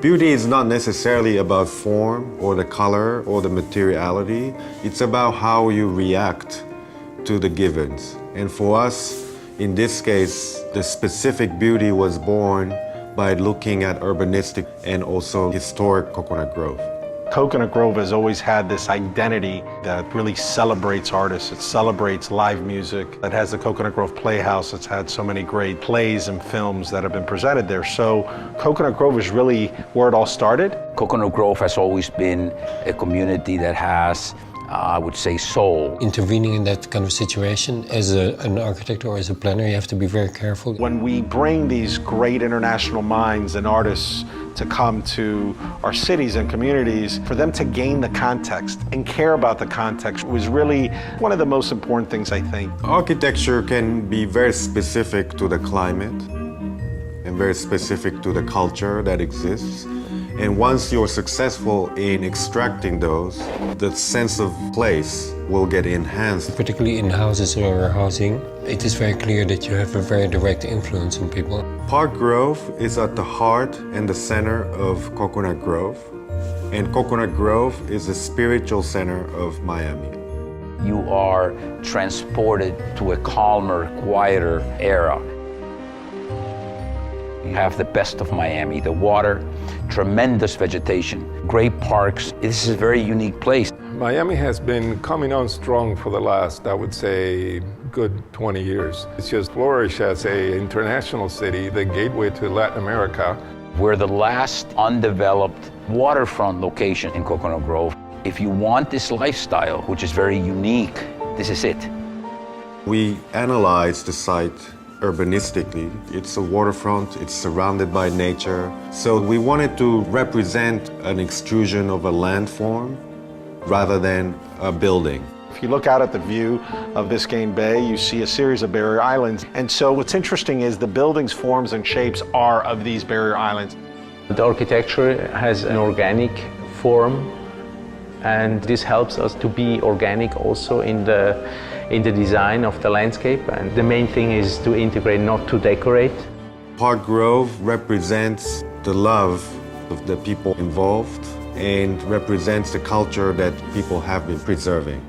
Beauty is not necessarily about form or the color or the materiality. It's about how you react to the givens. And for us, in this case, the specific beauty was born by looking at urbanistic and also historic Coconut Grove. Coconut Grove has always had this identity that really celebrates artists. It celebrates live music. It has the Coconut Grove Playhouse. It's had so many great plays and films that have been presented there. So Coconut Grove is really where it all started. Coconut Grove has always been a community that has, I would say, soul. Intervening in that kind of situation as an architect or as a planner, you have to be very careful. When we bring these great international minds and artists to come to our cities and communities, for them to gain the context and care about the context was really one of the most important things, I think. Architecture can be very specific to the climate and very specific to the culture that exists. And once you're successful in extracting those, the sense of place will get enhanced. Particularly in houses or housing, it is very clear that you have a very direct influence on people. Park Grove is at the heart and the center of Coconut Grove. And Coconut Grove is the spiritual center of Miami. You are transported to a calmer, quieter era. You have the best of Miami, the water, tremendous vegetation, great parks. This is a very unique place. Miami has been coming on strong for the last, I would say, good 20 years. It's just flourished as an international city, the gateway to Latin America. We're the last undeveloped waterfront location in Coconut Grove. If you want this lifestyle, which is very unique, this is it. We analyzed the site urbanistically. It's a waterfront, it's surrounded by nature. So we wanted to represent an extrusion of a landform rather than a building. If you look out at the view of Biscayne Bay, you see a series of barrier islands. And so what's interesting is the buildings, forms, and shapes are of these barrier islands. The architecture has an organic form, and this helps us to be organic also in the design of the landscape. And the main thing is to integrate, not to decorate. Park Grove represents the love of the people involved and represents the culture that people have been preserving.